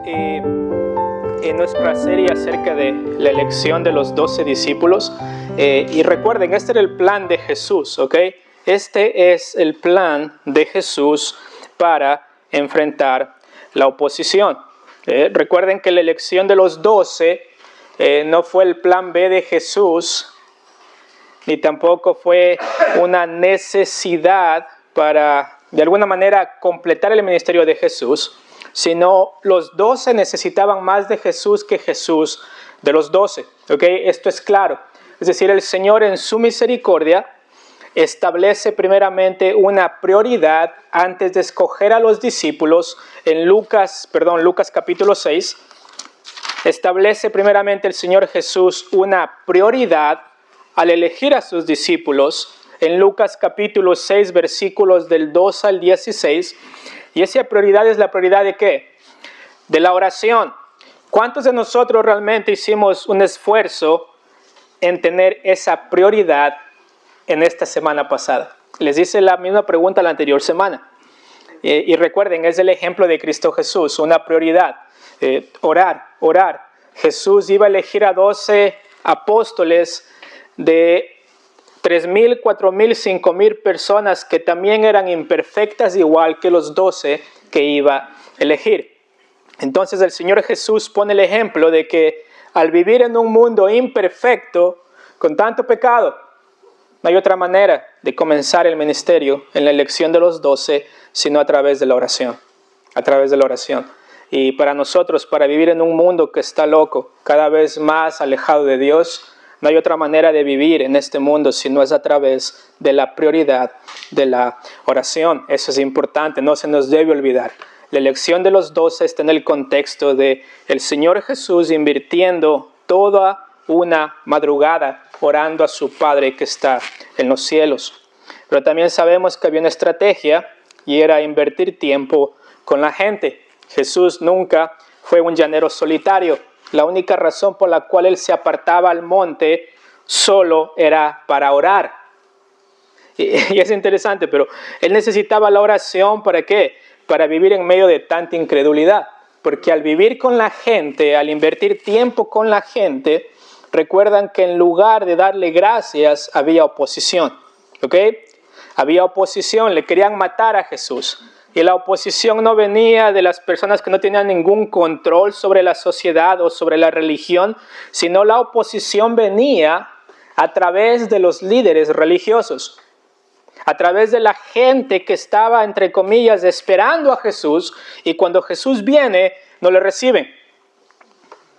en nuestra serie acerca de la elección de los 12 discípulos. Y recuerden, este era el plan de Jesús, ¿ok? Este es el plan de Jesús para enfrentar la oposición. Recuerden que la elección de los 12 no fue el plan B de Jesús, ni tampoco fue una necesidad para, de alguna manera, completar el ministerio de Jesús, sino los 12 necesitaban más de Jesús que Jesús de los 12. ¿Ok? Esto es claro. Es decir, el Señor en su misericordia establece primeramente una prioridad antes de escoger a los discípulos. En Lucas capítulo 6, establece primeramente el Señor Jesús una prioridad al elegir a sus discípulos. En Lucas capítulo 6, versículos del 2 al 16, y esa prioridad es la prioridad ¿de qué? De la oración. ¿Cuántos de nosotros realmente hicimos un esfuerzo en tener esa prioridad en esta semana pasada? Les hice la misma pregunta la anterior semana. Y recuerden, es el ejemplo de Cristo Jesús, una prioridad. Orar. Jesús iba a elegir a 12 apóstoles de 3,000, 4,000, 5,000 personas que también eran imperfectas, igual que los 12 que iba a elegir. Entonces el Señor Jesús pone el ejemplo de que al vivir en un mundo imperfecto, con tanto pecado, no hay otra manera de comenzar el ministerio en la elección de los 12, sino a través de la oración. A través de la oración. Y para nosotros, para vivir en un mundo que está loco, cada vez más alejado de Dios, no hay otra manera de vivir en este mundo si no es a través de la prioridad de la oración. Eso es importante, no se nos debe olvidar. La elección de los 12 está en el contexto de el Señor Jesús invirtiendo toda una madrugada orando a su Padre que está en los cielos. Pero también sabemos que había una estrategia y era invertir tiempo con la gente. Jesús nunca fue un llanero solitario. La única razón por la cual él se apartaba al monte solo era para orar. Y es interesante, pero él necesitaba la oración ¿para qué? Para vivir en medio de tanta incredulidad. Porque al vivir con la gente, al invertir tiempo con la gente, recuerdan que en lugar de darle gracias, había oposición. ¿Ok? Había oposición, le querían matar a Jesús. Y la oposición no venía de las personas que no tenían ningún control sobre la sociedad o sobre la religión, sino la oposición venía a través de los líderes religiosos, a través de la gente que estaba, entre comillas, esperando a Jesús, y cuando Jesús viene, no le reciben.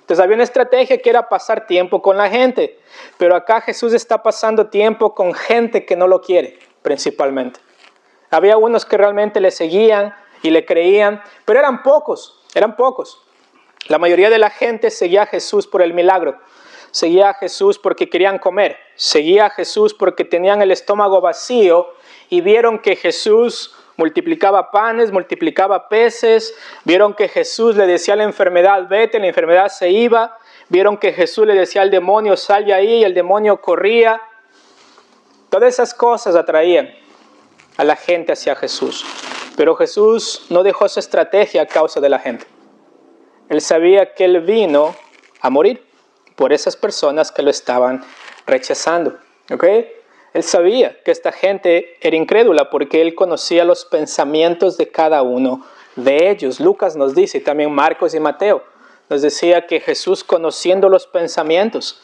Entonces había una estrategia que era pasar tiempo con la gente, pero acá Jesús está pasando tiempo con gente que no lo quiere, principalmente. Había unos que realmente le seguían y le creían, pero eran pocos. La mayoría de la gente seguía a Jesús por el milagro. Seguía a Jesús porque querían comer. Seguía a Jesús porque tenían el estómago vacío y vieron que Jesús multiplicaba panes, multiplicaba peces. Vieron que Jesús le decía a la enfermedad, vete, la enfermedad se iba. Vieron que Jesús le decía al demonio, sal de ahí, y el demonio corría. Todas esas cosas atraían a la gente hacia Jesús. Pero Jesús no dejó su estrategia a causa de la gente. Él sabía que Él vino a morir por esas personas que lo estaban rechazando. ¿Ok? Él sabía que esta gente era incrédula porque Él conocía los pensamientos de cada uno de ellos. Lucas nos dice, y también Marcos y Mateo, nos decía que Jesús, conociendo los pensamientos,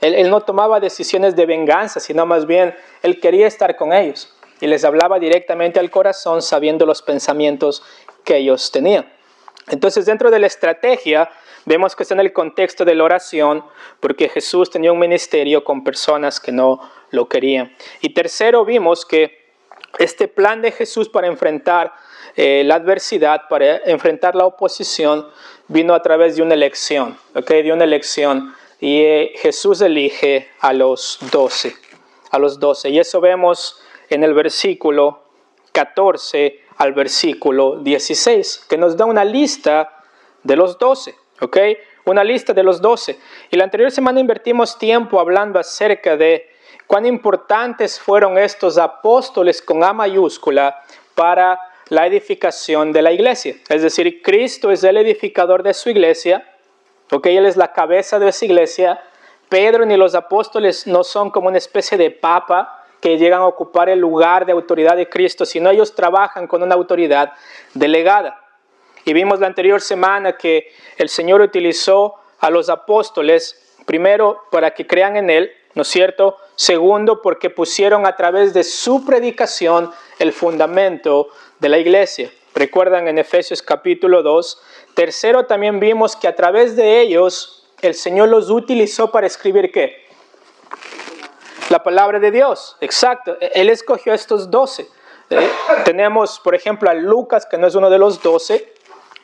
Él no tomaba decisiones de venganza, sino más bien Él quería estar con ellos. Y les hablaba directamente al corazón sabiendo los pensamientos que ellos tenían. Entonces, dentro de la estrategia, vemos que está en el contexto de la oración, porque Jesús tenía un ministerio con personas que no lo querían. Y tercero, vimos que este plan de Jesús para enfrentar la adversidad, para enfrentar la oposición, vino a través de una elección. ¿Ok? De una elección. Y Jesús elige a los 12. Y eso vemos en el versículo 14 al versículo 16, que nos da una lista de los 12, ¿ok? Una lista de los 12. Y la anterior semana invertimos tiempo hablando acerca de cuán importantes fueron estos apóstoles con A mayúscula para la edificación de la iglesia. Es decir, Cristo es el edificador de su iglesia, porque Él es la cabeza de esa iglesia. Pedro ni los apóstoles no son como una especie de papa que llegan a ocupar el lugar de autoridad de Cristo, sino ellos trabajan con una autoridad delegada. Y vimos la anterior semana que el Señor utilizó a los apóstoles, primero para que crean en Él, ¿no es cierto? Segundo, porque pusieron a través de su predicación el fundamento de la iglesia. Recuerdan en Efesios capítulo 2. Tercero, también vimos que a través de ellos el Señor los utilizó para escribir ¿qué? La palabra de Dios. Exacto. Él escogió a estos 12. Tenemos, por ejemplo, a Lucas, que no es uno de los 12,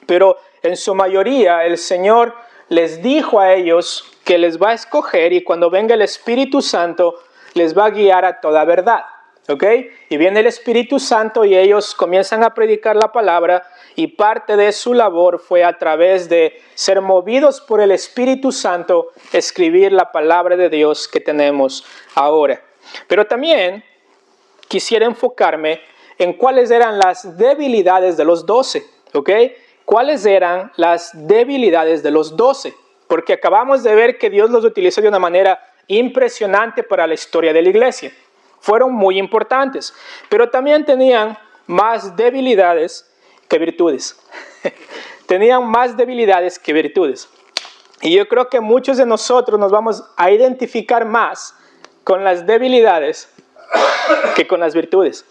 pero en su mayoría el Señor les dijo a ellos que les va a escoger y cuando venga el Espíritu Santo les va a guiar a toda verdad. ¿Ok? Y viene el Espíritu Santo y ellos comienzan a predicar la palabra y parte de su labor fue a través de ser movidos por el Espíritu Santo escribir la palabra de Dios que tenemos ahora. Pero también quisiera enfocarme en cuáles eran las debilidades de los 12. ¿Ok? ¿Cuáles eran las debilidades de los 12? Porque acabamos de ver que Dios los utilizó de una manera impresionante para la historia de la iglesia. Fueron muy importantes, pero también tenían más debilidades que virtudes. Tenían más debilidades que virtudes. Y yo creo que muchos de nosotros nos vamos a identificar más con las debilidades que con las virtudes.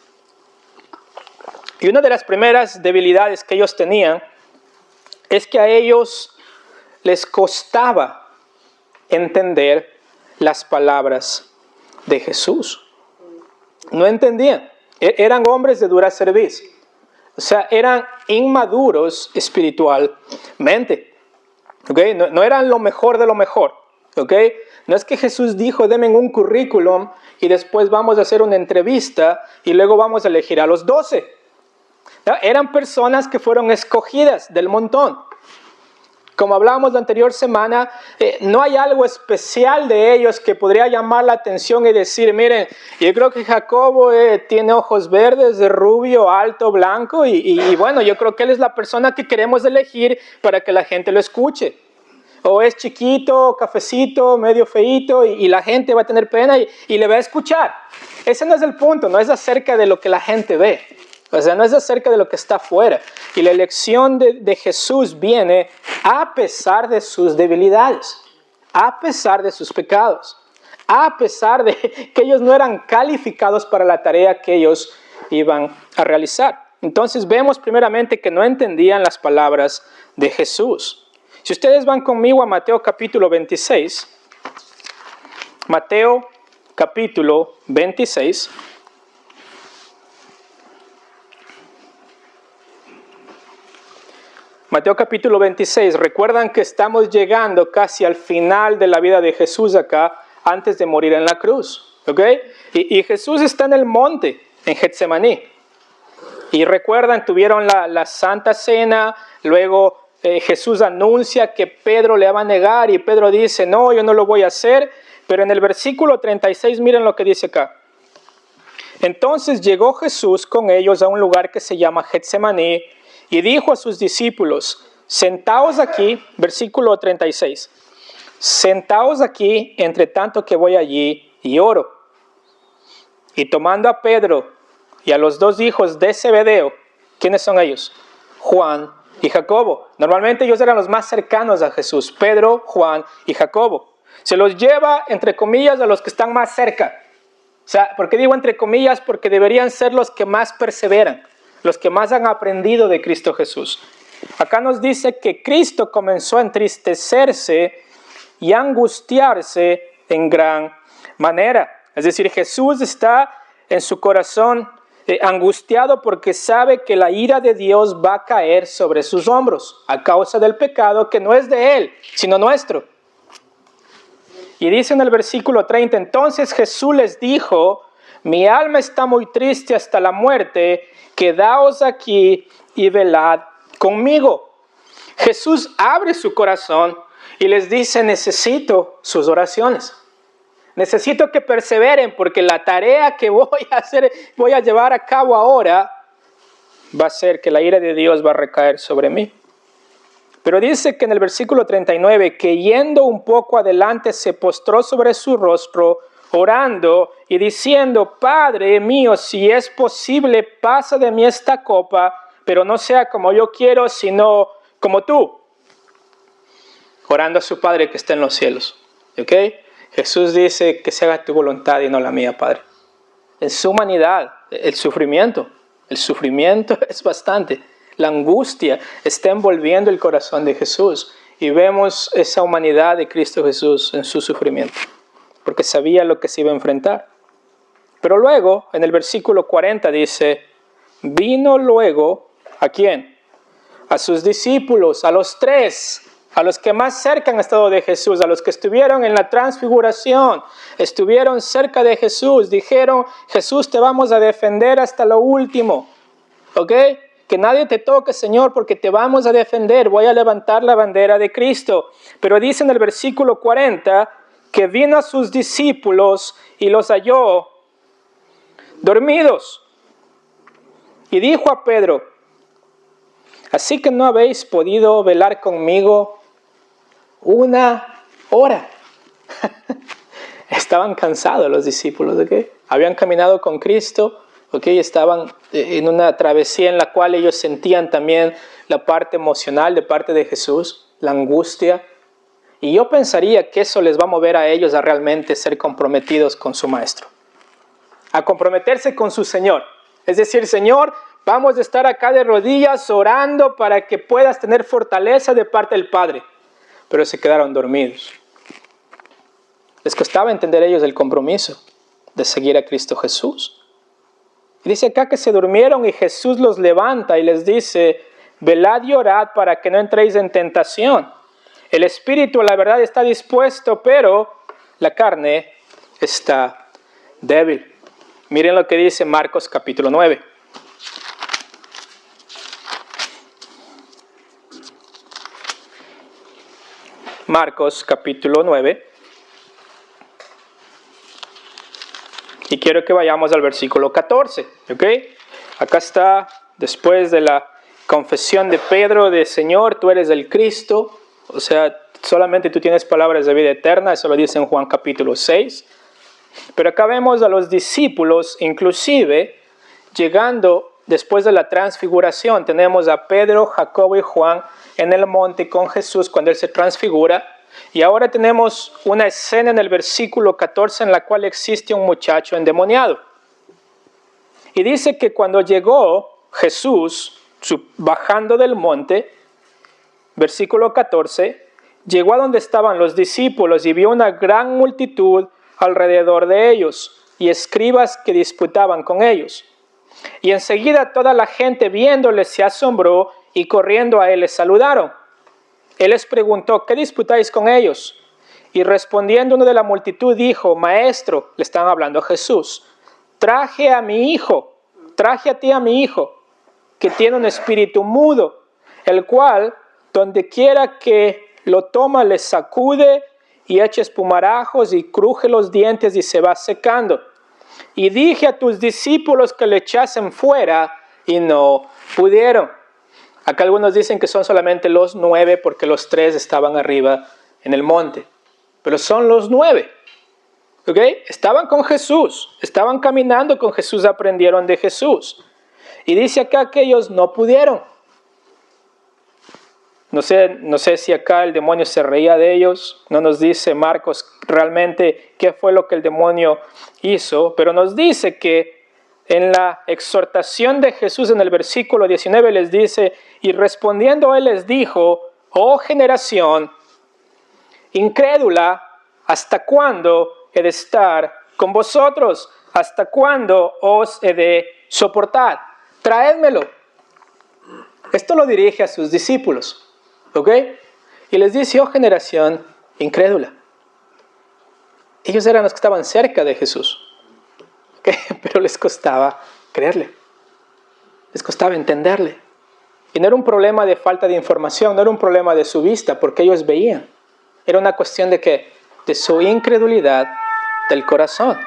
Y una de las primeras debilidades que ellos tenían es que a ellos les costaba entender las palabras de Jesús. No entendían. Eran hombres de dura cerviz. O sea, eran inmaduros espiritualmente. ¿Okay? No eran lo mejor de lo mejor. ¿Okay? No es que Jesús dijo, denme un currículum y después vamos a hacer una entrevista y luego vamos a elegir a los 12. ¿No? Eran personas que fueron escogidas del montón. Como hablábamos la anterior semana, no hay algo especial de ellos que podría llamar la atención y decir, miren, yo creo que Jacobo tiene ojos verdes, rubio, alto, blanco, y bueno, yo creo que él es la persona que queremos elegir para que la gente lo escuche. O es chiquito, cafecito, medio feíto, y la gente va a tener pena y le va a escuchar. Ese no es el punto, no es acerca de lo que la gente ve. O sea, no es acerca de lo que está afuera. Y la elección de Jesús viene a pesar de sus debilidades, a pesar de sus pecados, a pesar de que ellos no eran calificados para la tarea que ellos iban a realizar. Entonces vemos primeramente que no entendían las palabras de Jesús. Si ustedes van conmigo a Mateo capítulo 26, Mateo capítulo 26, Mateo capítulo 26, recuerdan que estamos llegando casi al final de la vida de Jesús acá, antes de morir en la cruz, ¿ok? Y Jesús está en el monte, en Getsemaní. Y recuerdan, tuvieron la Santa Cena, luego Jesús anuncia que Pedro le va a negar y Pedro dice, no, yo no lo voy a hacer. Pero en el versículo 36, miren lo que dice acá. Entonces llegó Jesús con ellos a un lugar que se llama Getsemaní, y dijo a sus discípulos, sentaos aquí, versículo 36, sentaos aquí entre tanto que voy allí y oro. Y tomando a Pedro y a los 2 hijos de Zebedeo, ¿quiénes son ellos? Juan y Jacobo. Normalmente ellos eran los más cercanos a Jesús, Pedro, Juan y Jacobo. Se los lleva, entre comillas, a los que están más cerca. O sea, ¿por qué digo entre comillas? Porque deberían ser los que más perseveran, los que más han aprendido de Cristo Jesús. Acá nos dice que Cristo comenzó a entristecerse y angustiarse en gran manera. Es decir, Jesús está en su corazón angustiado porque sabe que la ira de Dios va a caer sobre sus hombros a causa del pecado que no es de Él, sino nuestro. Y dice en el versículo 30, entonces Jesús les dijo, mi alma está muy triste hasta la muerte, quedaos aquí y velad conmigo. Jesús abre su corazón y les dice, necesito sus oraciones. Necesito que perseveren porque la tarea que voy a llevar a cabo ahora va a ser que la ira de Dios va a recaer sobre mí. Pero dice que en el versículo 39, que yendo un poco adelante se postró sobre su rostro, orando y diciendo: Padre mío, si es posible, pasa de mí esta copa, pero no sea como yo quiero, sino como tú. Orando a su Padre que está en los cielos. ¿Ok? Jesús dice que se haga tu voluntad y no la mía, Padre. En su humanidad, el sufrimiento es bastante. La angustia está envolviendo el corazón de Jesús y vemos esa humanidad de Cristo Jesús en su sufrimiento, porque sabía lo que se iba a enfrentar. Pero luego, en el versículo 40 dice, vino luego, ¿a quién? A sus discípulos, a los 3, a los que más cerca han estado de Jesús, a los que estuvieron en la transfiguración, estuvieron cerca de Jesús, dijeron: Jesús, te vamos a defender hasta lo último, ¿ok? Que nadie te toque, Señor, porque te vamos a defender, voy a levantar la bandera de Cristo. Pero dice en el versículo 40 que vino a sus discípulos y los halló dormidos. Y dijo a Pedro: ¿así que no habéis podido velar conmigo 1 hora? Estaban cansados los discípulos, ¿ok? Habían caminado con Cristo, ¿ok? Estaban en una travesía en la cual ellos sentían también la parte emocional de parte de Jesús, la angustia. Y yo pensaría que eso les va a mover a ellos a realmente ser comprometidos con su Maestro, a comprometerse con su Señor. Es decir: Señor, vamos a estar acá de rodillas orando para que puedas tener fortaleza de parte del Padre. Pero se quedaron dormidos. Les costaba entender ellos el compromiso de seguir a Cristo Jesús. Y dice acá que se durmieron y Jesús los levanta y les dice: velad y orad para que no entréis en tentación. El espíritu, la verdad, está dispuesto, pero la carne está débil. Miren lo que dice Marcos capítulo 9. Marcos capítulo 9. Y quiero que vayamos al versículo 14. ¿Ok? Acá está, después de la confesión de Pedro de: Señor, tú eres el Cristo. O sea, solamente tú tienes palabras de vida eterna. Eso lo dice en Juan capítulo 6. Pero acá vemos a los discípulos, inclusive, llegando después de la transfiguración. Tenemos a Pedro, Jacobo y Juan en el monte con Jesús cuando Él se transfigura. Y ahora tenemos una escena en el versículo 14 en la cual existe un muchacho endemoniado. Y dice que cuando llegó Jesús, bajando del monte, versículo 14, llegó a donde estaban los discípulos y vio una gran multitud alrededor de ellos y escribas que disputaban con ellos. Y enseguida toda la gente viéndoles se asombró y corriendo a él les saludaron. Él les preguntó: ¿qué disputáis con ellos? Y respondiendo uno de la multitud dijo: Maestro, le están hablando a Jesús, traje a ti a mi hijo, que tiene un espíritu mudo, el cual donde quiera que lo toma le sacude y echa espumarajos y cruje los dientes y se va secando. Y dije a tus discípulos que le echasen fuera y no pudieron. Acá algunos dicen que son solamente los 9 porque los 3 estaban arriba en el monte. Pero son los 9. ¿Ok? Estaban con Jesús. Estaban caminando con Jesús. Aprendieron de Jesús. Y dice acá que ellos no pudieron. No sé si acá el demonio se reía de ellos. No nos dice Marcos realmente qué fue lo que el demonio hizo. Pero nos dice que en la exhortación de Jesús en el versículo 19 les dice: y respondiendo él les dijo: oh generación incrédula, ¿hasta cuándo he de estar con vosotros? ¿Hasta cuándo os he de soportar? Traédmelo. Esto lo dirige a sus discípulos, ¿ok? Y les dice: oh generación incrédula. Ellos eran los que estaban cerca de Jesús, ¿okay? Pero les costaba creerle, les costaba entenderle. Y no era un problema de falta de información, no era un problema de su vista, porque ellos veían. Era una cuestión de ¿qué? De su incredulidad del corazón.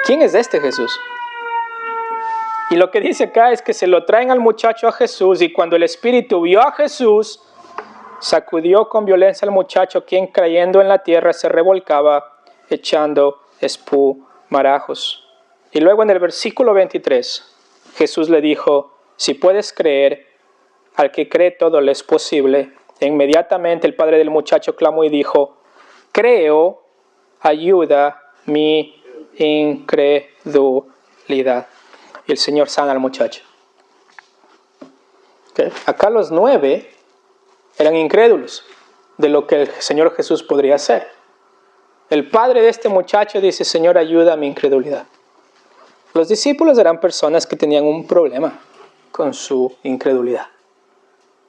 ¿Quién es este Jesús? Y lo que dice acá es que se lo traen al muchacho a Jesús, y cuando el espíritu vio a Jesús, sacudió con violencia al muchacho, quien cayendo en la tierra se revolcaba, echando espumarajos. Y luego en el versículo 23, Jesús le dijo: si puedes creer, al que cree todo le es posible. E inmediatamente el padre del muchacho clamó y dijo: creo, ayuda mi incredulidad. Y el Señor sana al muchacho. ¿Okay? Acá los 9 eran incrédulos de lo que el Señor Jesús podría hacer. El padre de este muchacho dice: Señor, ayuda a mi incredulidad. Los discípulos eran personas que tenían un problema con su incredulidad.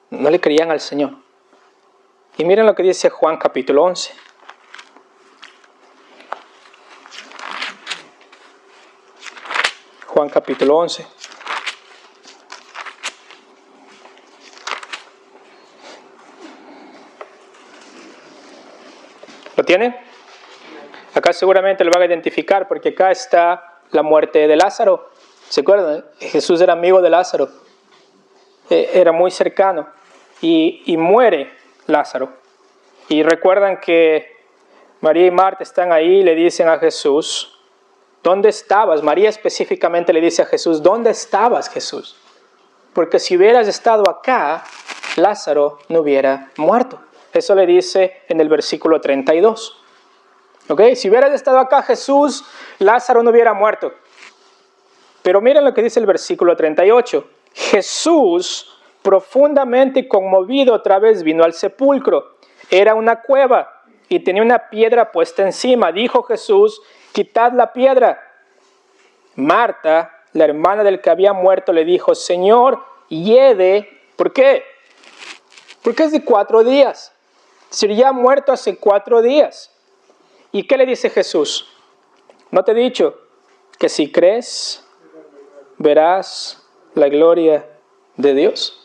No le creían al Señor. Y miren lo que dice Juan capítulo 11. Juan capítulo 11. ¿Lo tiene? Acá seguramente lo van a identificar porque acá está la muerte de Lázaro. ¿Se acuerdan? Jesús era amigo de Lázaro. Era muy cercano. Y muere Lázaro. Y recuerdan que María y Marta están ahí y le dicen a Jesús: ¿dónde estabas? María específicamente le dice a Jesús: ¿dónde estabas, Jesús? Porque si hubieras estado acá, Lázaro no hubiera muerto. Eso le dice en el versículo 32. ¿Ok? Si hubieras estado acá, Jesús, Lázaro no hubiera muerto. Pero miren lo que dice el versículo 38. Jesús, profundamente conmovido, otra vez vino al sepulcro. Era una cueva y tenía una piedra puesta encima. Dijo Jesús: quitad la piedra. Marta, la hermana del que había muerto, le dijo: Señor, hiede. ¿Por qué? Porque es de 4 días. Sería muerto hace 4 días. ¿Y qué le dice Jesús? ¿No te he dicho que si crees, verás la gloria de Dios?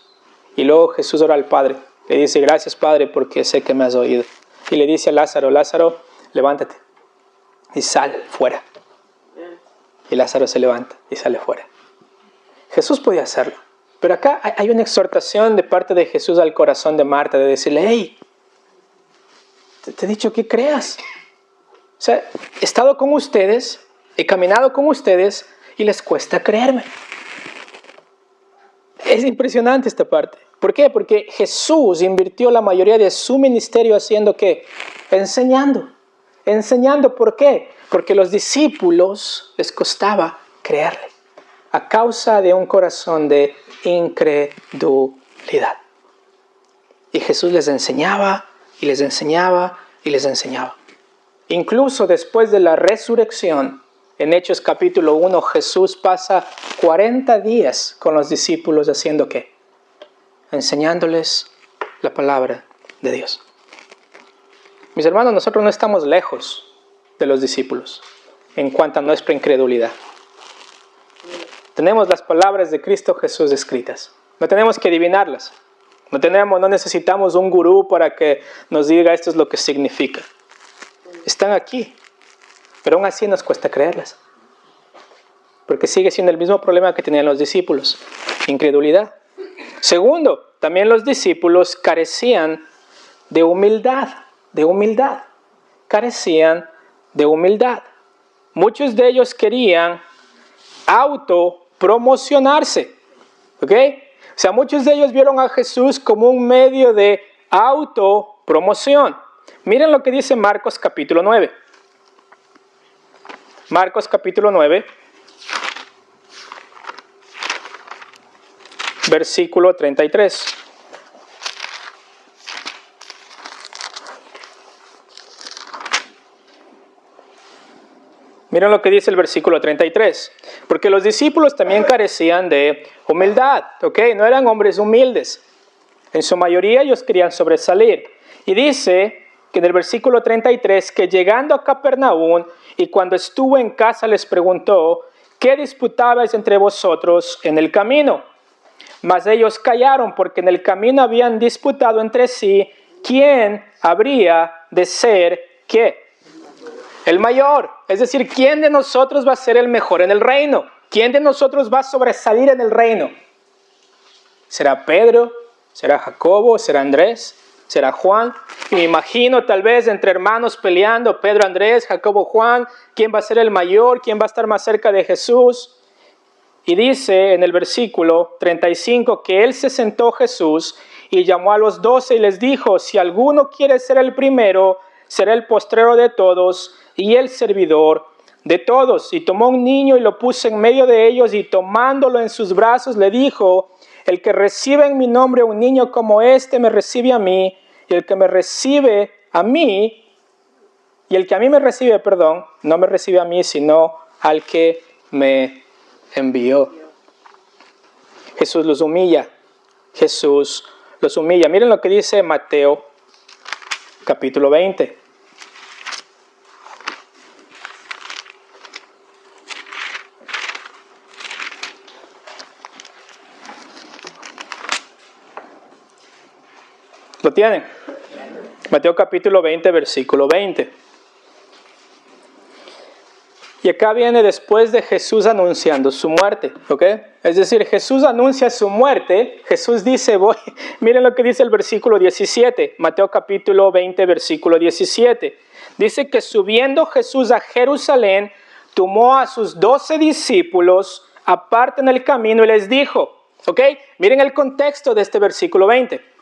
Y luego Jesús ora al Padre. Le dice: gracias, Padre, porque sé que me has oído. Y le dice a Lázaro: Lázaro, levántate y sal fuera. Y Lázaro se levanta y sale fuera. Jesús podía hacerlo. Pero acá hay una exhortación de parte de Jesús al corazón de Marta, de decirle: hey, te he dicho que creas. O sea, he estado con ustedes, he caminado con ustedes y les cuesta creerme. Es impresionante esta parte. ¿Por qué? Porque Jesús invirtió la mayoría de su ministerio haciendo ¿qué? Enseñando. Enseñando, ¿por qué? Porque a los discípulos les costaba creerle a causa de un corazón de incredulidad. Y Jesús les enseñaba y les enseñaba y les enseñaba. Incluso después de la resurrección, en Hechos capítulo 1, Jesús pasa 40 días con los discípulos haciendo ¿qué? Enseñándoles la palabra de Dios. Mis hermanos, nosotros no estamos lejos de los discípulos en cuanto a nuestra incredulidad. Tenemos las palabras de Cristo Jesús escritas. No tenemos que adivinarlas. No necesitamos un gurú para que nos diga esto es lo que significa. Están aquí, pero aún así nos cuesta creerlas. Porque sigue siendo el mismo problema que tenían los discípulos: incredulidad. Segundo, también los discípulos carecían de humildad. Carecían de humildad. Muchos de ellos querían autopromocionarse. ¿Ok? O sea, muchos de ellos vieron a Jesús como un medio de autopromoción. Miren lo que dice Marcos capítulo 9. Marcos capítulo 9, versículo 33. Miren lo que dice el versículo 33. Porque los discípulos también carecían de humildad. ¿Ok? No eran hombres humildes. En su mayoría ellos querían sobresalir. Y dice que en el versículo 33, que llegando a Capernaum y cuando estuvo en casa les preguntó: ¿qué disputabais entre vosotros en el camino? Mas ellos callaron, porque en el camino habían disputado entre sí quién habría de ser ¿qué? El mayor. Es decir, ¿quién de nosotros va a ser el mejor en el reino? ¿quién de nosotros va a sobresalir en el reino? ¿Será Pedro? ¿Será Jacobo? ¿Será Andrés? ¿Será Juan? Y me imagino tal vez entre hermanos peleando, Pedro, Andrés, Jacobo, Juan, ¿quién va a ser el mayor? ¿Quién va a estar más cerca de Jesús? Y dice en el versículo 35 que él se sentó Jesús y llamó a los 12 y les dijo, si alguno quiere ser el primero, será el postrero de todos y el servidor de todos. Y tomó un niño y lo puso en medio de ellos y tomándolo en sus brazos le dijo, el que recibe en mi nombre a un niño como este me recibe a mí, y el que me recibe a mí, y el que a mí me recibe, no me recibe a mí, sino al que me envió. Jesús los humilla. Jesús los humilla. Miren lo que dice Mateo, capítulo 20. ¿Lo tienen? Mateo capítulo 20, versículo 20. Y acá viene después de Jesús anunciando su muerte, ¿ok? Es decir, Jesús anuncia su muerte. Jesús dice, miren lo que dice el versículo 17. Mateo capítulo 20, versículo 17. Dice que subiendo Jesús a Jerusalén, tomó a sus 12 discípulos aparte en el camino y les dijo, ¿ok? Miren el contexto de este versículo 20.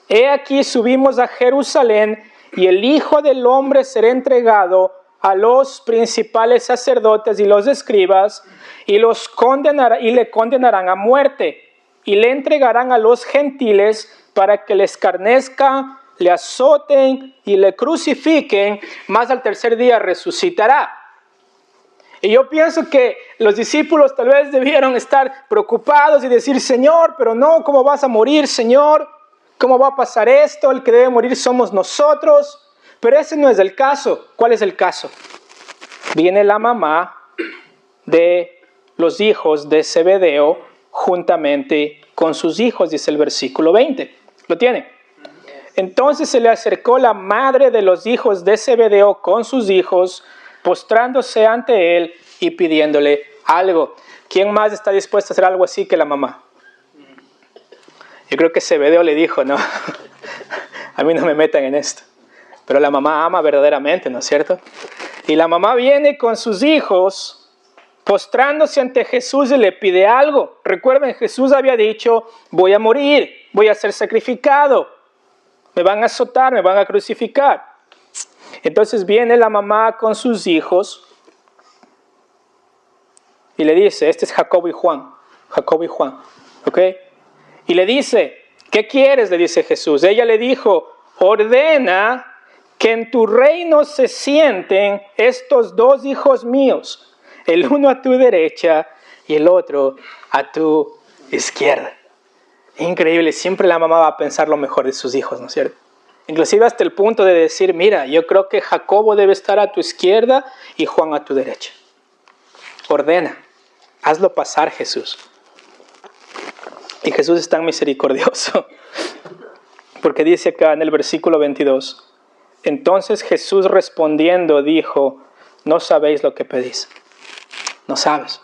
He aquí subimos a Jerusalén y el Hijo del Hombre será entregado a los principales sacerdotes y los escribas y le condenarán a muerte y le entregarán a los gentiles para que le escarnezcan, le azoten y le crucifiquen, mas al tercer día resucitará. Y yo pienso que los discípulos tal vez debieron estar preocupados y decir, Señor, pero no, ¿cómo vas a morir, Señor? ¿Cómo va a pasar esto? El que debe morir somos nosotros. Pero ese no es el caso. ¿Cuál es el caso? Viene la mamá de los hijos de Zebedeo juntamente con sus hijos, dice el versículo 20. ¿Lo tiene? Entonces se le acercó la madre de los hijos de Zebedeo con sus hijos, postrándose ante él y pidiéndole algo. ¿Quién más está dispuesto a hacer algo así que la mamá? Yo creo que Zebedeo le dijo, no, a mí no me metan en esto. Pero la mamá ama verdaderamente, ¿no es cierto? Y la mamá viene con sus hijos, postrándose ante Jesús y le pide algo. Recuerden, Jesús había dicho, voy a morir, voy a ser sacrificado. Me van a azotar, me van a crucificar. Entonces viene la mamá con sus hijos y le dice, este es Jacobo y Juan, ¿ok? Y le dice, ¿qué quieres? Le dice Jesús. Ella le dijo, ordena que en tu reino se sienten estos dos hijos míos, el uno a tu derecha y el otro a tu izquierda. Increíble, siempre la mamá va a pensar lo mejor de sus hijos, ¿no es cierto? Inclusive hasta el punto de decir, mira, yo creo que Jacobo debe estar a tu izquierda y Juan a tu derecha. Ordena, hazlo pasar, Jesús. Y Jesús es tan misericordioso, porque dice acá en el versículo 22, entonces Jesús respondiendo dijo, no sabéis lo que pedís. No sabes.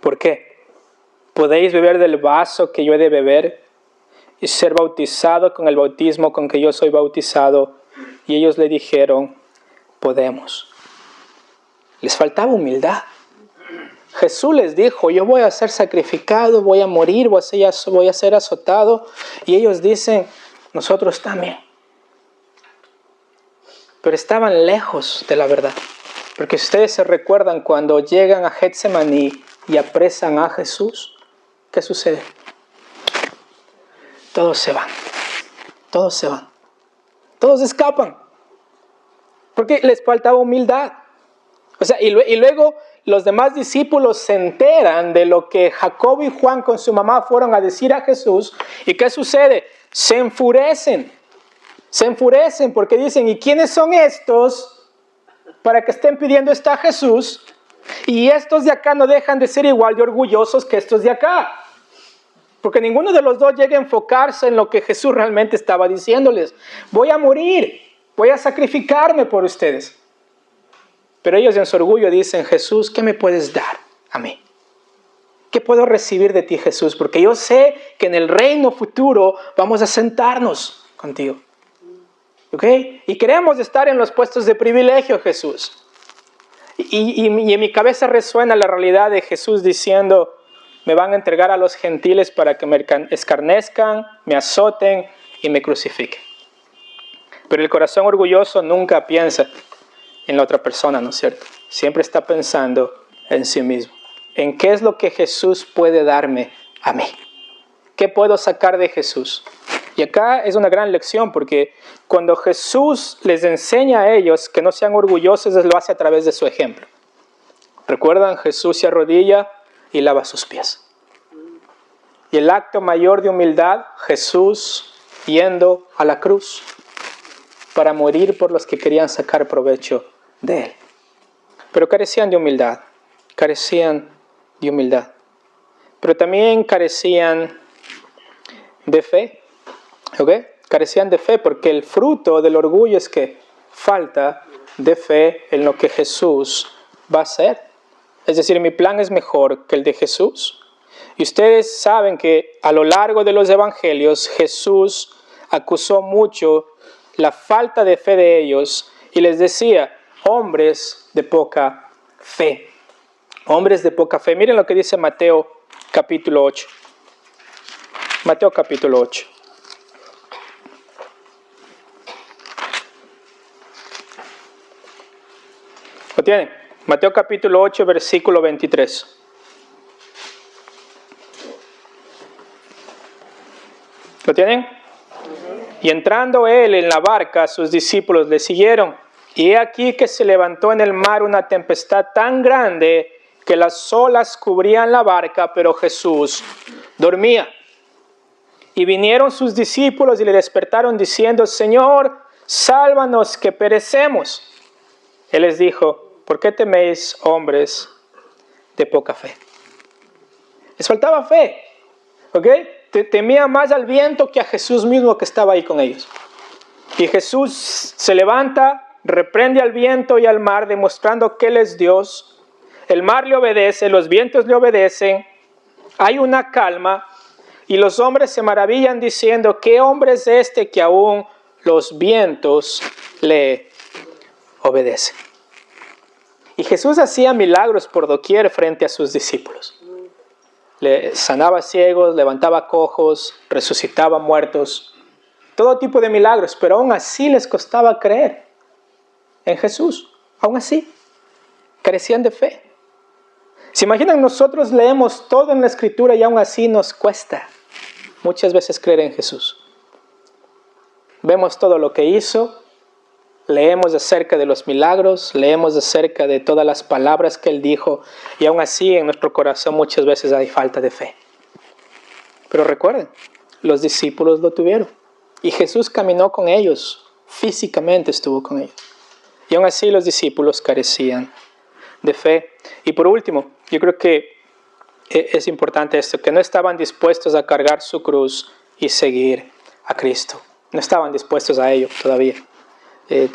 ¿Por qué? ¿Podéis beber del vaso que yo he de beber y ser bautizado con el bautismo con que yo soy bautizado? Y ellos le dijeron, podemos. Les faltaba humildad. Jesús les dijo, yo voy a ser sacrificado, voy a morir, voy a ser azotado. Y ellos dicen, nosotros también. Pero estaban lejos de la verdad. Porque ustedes se recuerdan cuando llegan a Getsemaní y apresan a Jesús, ¿qué sucede? Todos se van. Todos se van. Todos escapan. Porque les faltaba humildad. O sea, y luego los demás discípulos se enteran de lo que Jacobo y Juan con su mamá fueron a decir a Jesús. ¿Y qué sucede? Se enfurecen. Se enfurecen porque dicen, ¿y quiénes son estos para que estén pidiendo esto a Jesús? Y estos de acá no dejan de ser igual de orgullosos que estos de acá. Porque ninguno de los dos llega a enfocarse en lo que Jesús realmente estaba diciéndoles. Voy a morir, voy a sacrificarme por ustedes. Pero ellos en su orgullo dicen, Jesús, ¿qué me puedes dar? a mí? ¿Qué puedo recibir de ti, Jesús? Porque yo sé que en el reino futuro vamos a sentarnos contigo. ¿Ok? Y queremos estar en los puestos de privilegio, Jesús. Y en mi cabeza resuena la realidad de Jesús diciendo, me van a entregar a los gentiles para que me escarnezcan, me azoten y me crucifiquen. Pero el corazón orgulloso nunca piensa en la otra persona, ¿no es cierto? Siempre está pensando en sí mismo. ¿En qué es lo que Jesús puede darme a mí? ¿Qué puedo sacar de Jesús? Y acá es una gran lección porque cuando Jesús les enseña a ellos que no sean orgullosos, lo hace a través de su ejemplo. ¿Recuerdan? Jesús se arrodilla y lava sus pies. Y el acto mayor de humildad, Jesús yendo a la cruz para morir por los que querían sacar provecho de él. Pero carecían de humildad, pero también carecían de fe. ¿Ok? Carecían de fe porque el fruto del orgullo es que falta de fe en lo que Jesús va a hacer. Es decir, mi plan es mejor que el de Jesús. Y ustedes saben que a lo largo de los evangelios Jesús acusó mucho la falta de fe de ellos y les decía, hombres de poca fe. Hombres de poca fe. Miren lo que dice Mateo capítulo 8. Mateo capítulo 8. ¿Lo tienen? Mateo capítulo 8, versículo 23. ¿Lo tienen? Y entrando él en la barca, sus discípulos le siguieron. Y he aquí que se levantó en el mar una tempestad tan grande que las olas cubrían la barca, pero Jesús dormía. Y vinieron sus discípulos y le despertaron diciendo, Señor, sálvanos que perecemos. Él les dijo, ¿por qué teméis, hombres de poca fe? Les faltaba fe, ¿ok? Temía más al viento que a Jesús mismo que estaba ahí con ellos. Y Jesús se levanta, reprende al viento y al mar, demostrando que Él es Dios. El mar le obedece, los vientos le obedecen, hay una calma, y los hombres se maravillan diciendo, ¿qué hombre es este que aún los vientos le obedecen? Y Jesús hacía milagros por doquier frente a sus discípulos. Le sanaba ciegos, levantaba cojos, resucitaba muertos. Todo tipo de milagros, pero aún así les costaba creer en Jesús. Aún así, carecían de fe. ¿Se imaginan? Nosotros leemos todo en la Escritura y aún así nos cuesta muchas veces creer en Jesús. Vemos todo lo que hizo, leemos acerca de los milagros, leemos acerca de todas las palabras que Él dijo y aún así en nuestro corazón muchas veces hay falta de fe. Pero recuerden, los discípulos lo tuvieron y Jesús caminó con ellos, físicamente estuvo con ellos. Y aún así los discípulos carecían de fe. Y por último, yo creo que es importante esto, que no estaban dispuestos a cargar su cruz y seguir a Cristo. No estaban dispuestos a ello todavía.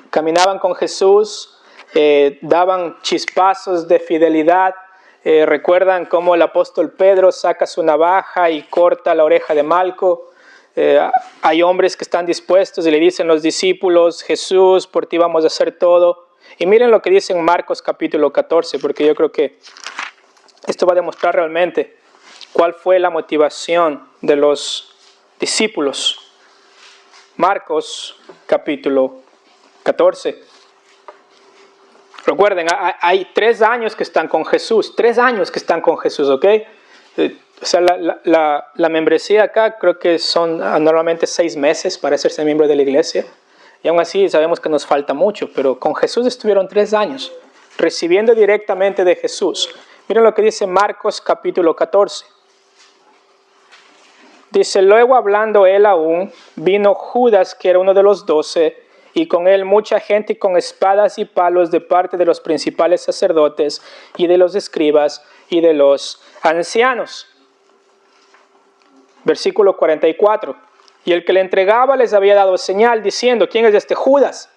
Caminaban con Jesús, daban chispazos de fidelidad. Recuerdan cómo el apóstol Pedro saca su navaja y corta la oreja de Malco. Hay hombres que están dispuestos y le dicen los discípulos, Jesús, por ti vamos a hacer todo. Y miren lo que dice en Marcos capítulo 14, porque yo creo que esto va a demostrar realmente cuál fue la motivación de los discípulos. Marcos capítulo 14. Recuerden, hay 3 años que están con Jesús. 3 años que están con Jesús, ¿ok? O sea, la membresía acá creo que son normalmente 6 meses para hacerse miembro de la iglesia. Y aún así sabemos que nos falta mucho, pero con Jesús estuvieron 3 años, recibiendo directamente de Jesús. Miren lo que dice Marcos capítulo 14. Dice, luego hablando él aún, vino Judas, que era uno de los 12, y con él mucha gente con espadas y palos de parte de los principales sacerdotes y de los escribas y de los ancianos. Versículo 44. Y el que le entregaba les había dado señal diciendo, ¿quién es este Judas?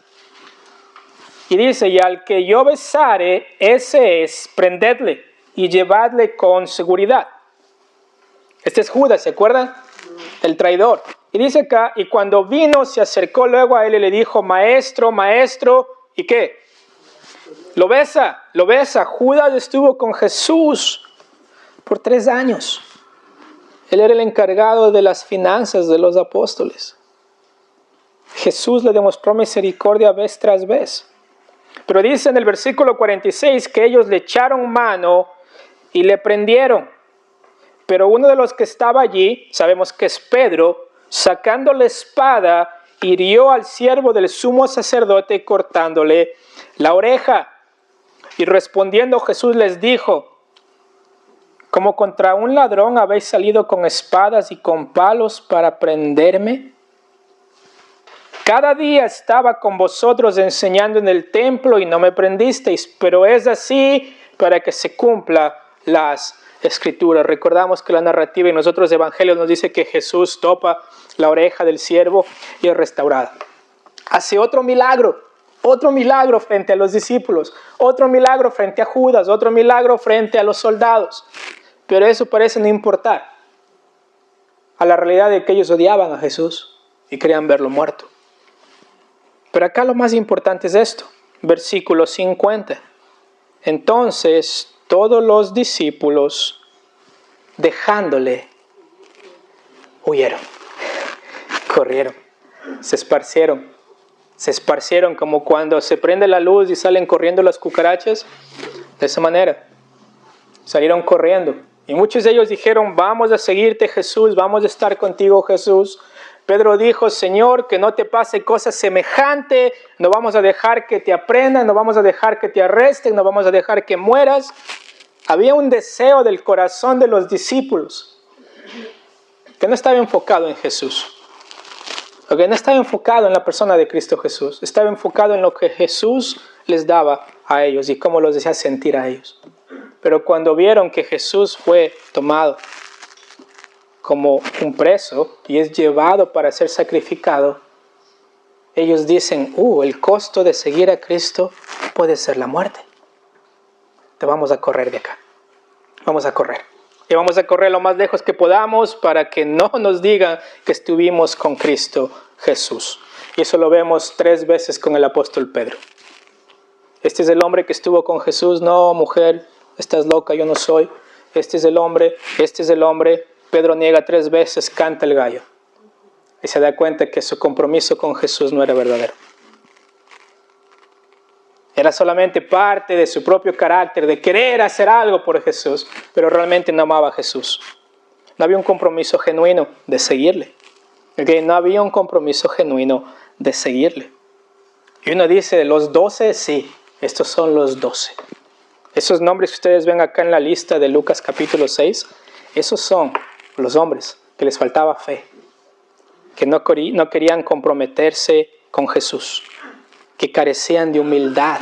Y dice, y al que yo besare, ese es, prendedle. y llevadle con seguridad. Este es Judas, ¿se acuerdan? El traidor. Y dice acá, y cuando vino se acercó luego a él y le dijo, maestro, maestro, ¿y qué? Lo besa. Judas estuvo con Jesús por 3 años. Él era el encargado de las finanzas de los apóstoles. Jesús le demostró misericordia vez tras vez. Pero dice en el versículo 46 que ellos le echaron mano y le prendieron. Pero uno de los que estaba allí, sabemos que es Pedro, sacando la espada, hirió al siervo del sumo sacerdote cortándole la oreja. Y respondiendo Jesús les dijo, ¿como contra un ladrón habéis salido con espadas y con palos para prenderme? Cada día estaba con vosotros enseñando en el templo y no me prendisteis, pero es así para que se cumpla las Escrituras. Recordamos que la narrativa en los otros evangelios nos dice que Jesús topa la oreja del siervo y es restaurada. Hace otro milagro frente a los discípulos, otro milagro frente a Judas, otro milagro frente a los soldados. Pero eso parece no importar a la realidad de que ellos odiaban a Jesús y querían verlo muerto. Pero acá lo más importante es esto, versículo 50. Entonces todos los discípulos, dejándole, huyeron, corrieron, se esparcieron como cuando se prende la luz y salen corriendo las cucarachas. De esa manera, salieron corriendo. Y muchos de ellos dijeron, vamos a seguirte Jesús, vamos a estar contigo Jesús. Pedro dijo, Señor, que no te pase cosa semejante, no vamos a dejar que te aprendan, no vamos a dejar que te arresten, no vamos a dejar que mueras. Había un deseo del corazón de los discípulos que no estaba enfocado en Jesús, que no estaba enfocado en la persona de Cristo Jesús, estaba enfocado en lo que Jesús les daba a ellos y cómo los hacía sentir a ellos. Pero cuando vieron que Jesús fue tomado como un preso y es llevado para ser sacrificado, ellos dicen, el costo de seguir a Cristo puede ser la muerte. Te vamos a correr de acá. Vamos a correr. Y vamos a correr lo más lejos que podamos para que no nos digan que estuvimos con Cristo Jesús. Y eso lo vemos 3 veces con el apóstol Pedro. Este es el hombre que estuvo con Jesús. No, mujer, estás loca, yo no soy. Este es el hombre. Pedro niega 3 veces, canta el gallo. Y se da cuenta que su compromiso con Jesús no era verdadero. Era solamente parte de su propio carácter, de querer hacer algo por Jesús, pero realmente no amaba a Jesús. No había un compromiso genuino de seguirle. No había un compromiso genuino de seguirle. Y uno dice, los 12, sí, estos son los 12. Esos nombres que ustedes ven acá en la lista de Lucas capítulo 6, esos son los hombres que les faltaba fe, que no querían comprometerse con Jesús, que carecían de humildad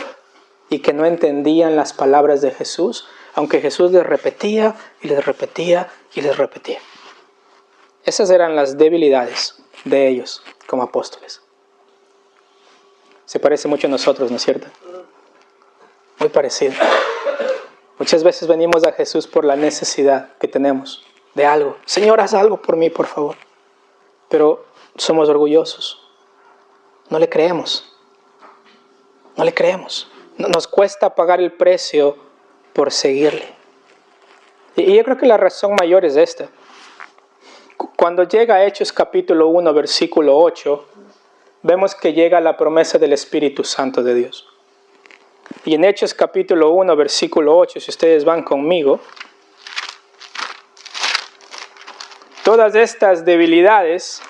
y que no entendían las palabras de Jesús, aunque Jesús les repetía y les repetía y les repetía. Esas eran las debilidades de ellos como apóstoles. Se parece mucho a nosotros, ¿no es cierto? Muy parecido. Muchas veces venimos a Jesús por la necesidad que tenemos de algo. Señor, haz algo por mí, por favor. Pero somos orgullosos. No le creemos. Nos cuesta pagar el precio por seguirle. Y yo creo que la razón mayor es esta. Cuando llega a Hechos capítulo 1, versículo 8, vemos que llega la promesa del Espíritu Santo de Dios. Y en Hechos capítulo 1, versículo 8, si ustedes van conmigo, todas estas debilidades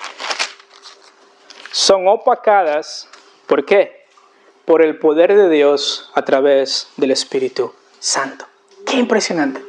son opacadas. ¿Por qué? Por el poder de Dios a través del Espíritu Santo. ¡Qué impresionante!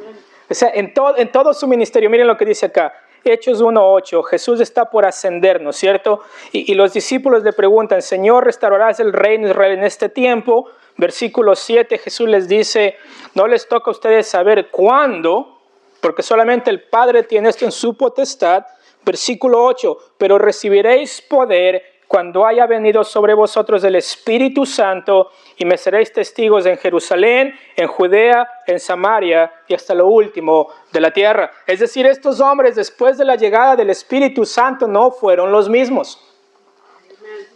O sea, en todo su ministerio, miren lo que dice acá. Hechos 1:8, Jesús está por ascender, ¿no es cierto? Y los discípulos le preguntan, Señor, ¿restaurarás el reino de Israel en este tiempo? Versículo 7, Jesús les dice, no les toca a ustedes saber cuándo, porque solamente el Padre tiene esto en su potestad. Versículo 8, pero recibiréis poder cuando haya venido sobre vosotros el Espíritu Santo, y me seréis testigos en Jerusalén, en Judea, en Samaria y hasta lo último de la tierra. Es decir, estos hombres después de la llegada del Espíritu Santo no fueron los mismos.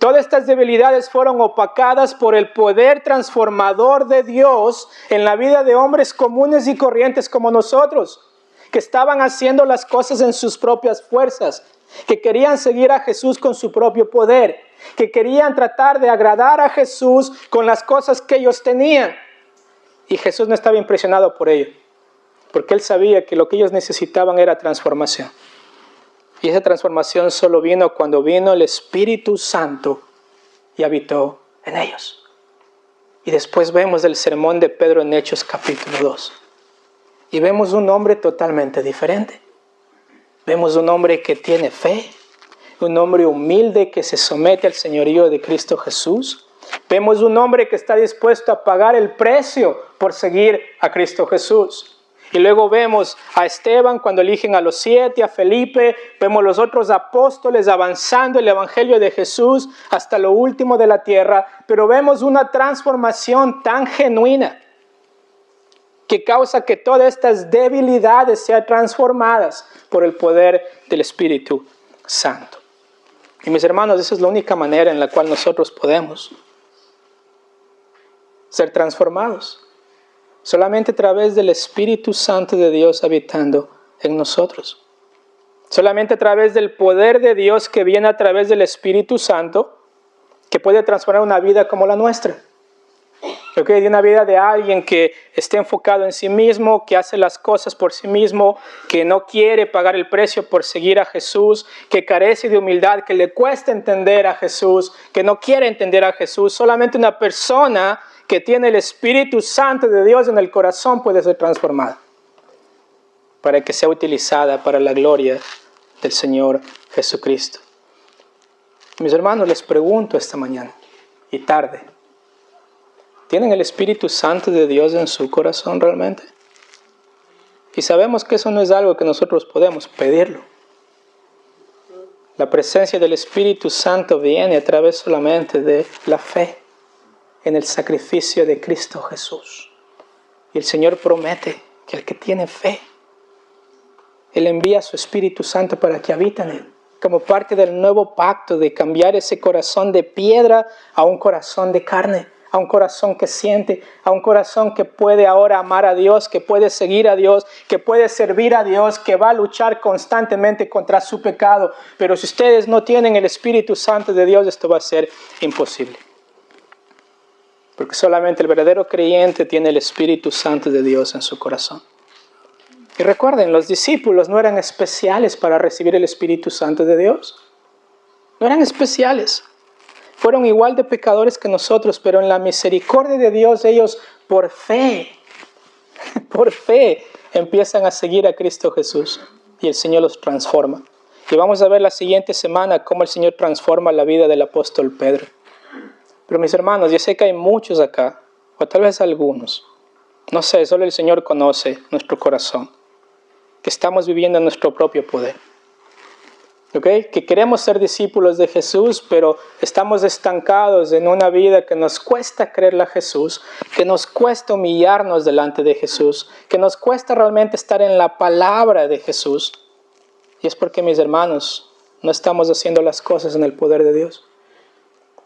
Todas estas debilidades fueron opacadas por el poder transformador de Dios en la vida de hombres comunes y corrientes como nosotros, que estaban haciendo las cosas en sus propias fuerzas, que querían seguir a Jesús con su propio poder, que querían tratar de agradar a Jesús con las cosas que ellos tenían. Y Jesús no estaba impresionado por ello, porque Él sabía que lo que ellos necesitaban era transformación. Y esa transformación solo vino cuando vino el Espíritu Santo y habitó en ellos. Y después vemos el sermón de Pedro en Hechos capítulo 2. Y vemos un hombre totalmente diferente. Vemos un hombre que tiene fe, un hombre humilde que se somete al señorío de Cristo Jesús. Vemos un hombre que está dispuesto a pagar el precio por seguir a Cristo Jesús. Y luego vemos a Esteban cuando eligen a los 7, a Felipe, vemos los otros apóstoles avanzando el evangelio de Jesús hasta lo último de la tierra, pero vemos una transformación tan genuina que causa que todas estas debilidades sean transformadas por el poder del Espíritu Santo. Y mis hermanos, esa es la única manera en la cual nosotros podemos ser transformados. Solamente a través del Espíritu Santo de Dios habitando en nosotros. Solamente a través del poder de Dios que viene a través del Espíritu Santo, que puede transformar una vida como la nuestra. De una vida de alguien que esté enfocado en sí mismo, que hace las cosas por sí mismo, que no quiere pagar el precio por seguir a Jesús, que carece de humildad, que le cuesta entender a Jesús, que no quiere entender a Jesús. Solamente una persona que tiene el Espíritu Santo de Dios en el corazón puede ser transformada para que sea utilizada para la gloria del Señor Jesucristo. Mis hermanos, les pregunto esta mañana y tarde, ¿tienen el Espíritu Santo de Dios en su corazón realmente? Y sabemos que eso no es algo que nosotros podemos pedirlo. La presencia del Espíritu Santo viene a través solamente de la fe en el sacrificio de Cristo Jesús. Y el Señor promete que el que tiene fe, Él envía a su Espíritu Santo para que habite en él, como parte del nuevo pacto de cambiar ese corazón de piedra a un corazón de carne, a un corazón que siente, a un corazón que puede ahora amar a Dios, que puede seguir a Dios, que puede servir a Dios, que va a luchar constantemente contra su pecado. Pero si ustedes no tienen el Espíritu Santo de Dios, esto va a ser imposible. Porque solamente el verdadero creyente tiene el Espíritu Santo de Dios en su corazón. Y recuerden, los discípulos no eran especiales para recibir el Espíritu Santo de Dios. No eran especiales. Fueron igual de pecadores que nosotros, pero en la misericordia de Dios ellos por fe, empiezan a seguir a Cristo Jesús. Y el Señor los transforma. Y vamos a ver la siguiente semana cómo el Señor transforma la vida del apóstol Pedro. Pero mis hermanos, yo sé que hay muchos acá, o tal vez algunos, no sé, solo el Señor conoce nuestro corazón, que estamos viviendo en nuestro propio poder. Que queremos ser discípulos de Jesús, pero estamos estancados en una vida que nos cuesta creerle a Jesús, que nos cuesta humillarnos delante de Jesús, que nos cuesta realmente estar en la palabra de Jesús. Y es porque, mis hermanos, no estamos haciendo las cosas en el poder de Dios.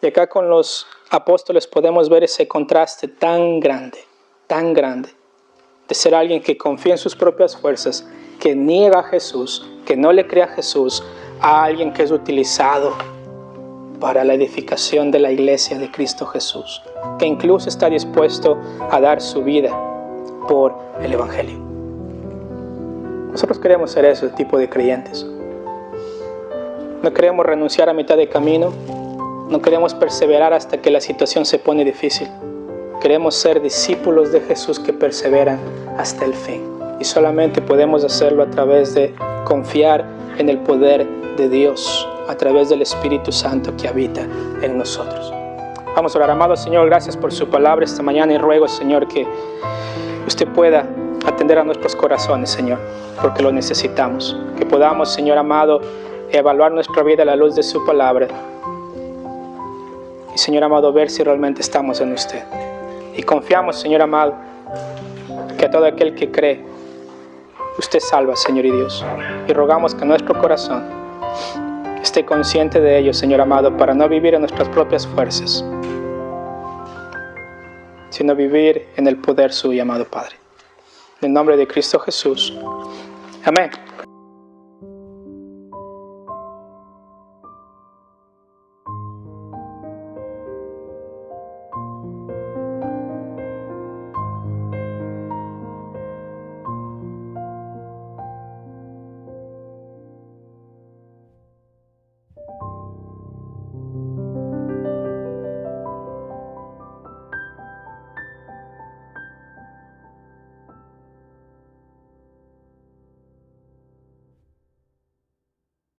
Y acá con los apóstoles podemos ver ese contraste tan grande, de ser alguien que confía en sus propias fuerzas, que niega a Jesús, que no le cree a Jesús, a alguien que es utilizado para la edificación de la iglesia de Cristo Jesús, que incluso está dispuesto a dar su vida por el Evangelio. Nosotros queremos ser ese tipo de creyentes. No queremos renunciar a mitad de camino. No queremos perseverar hasta que la situación se pone difícil. Queremos ser discípulos de Jesús que perseveran hasta el fin. Y solamente podemos hacerlo a través de confiar en el poder de Dios, a través del Espíritu Santo que habita en nosotros. Vamos a orar. Amado Señor, gracias por su palabra esta mañana y ruego, Señor, que usted pueda atender a nuestros corazones, Señor, porque lo necesitamos. Que podamos, Señor amado, evaluar nuestra vida a la luz de su palabra Y Señor amado, ver si realmente estamos en usted. Y confiamos, Señor amado, que a todo aquel que cree, usted salva, Señor y Dios. Y rogamos que nuestro corazón esté consciente de ello, Señor amado, para no vivir en nuestras propias fuerzas, sino vivir en el poder suyo, amado Padre. En el nombre de Cristo Jesús. Amén.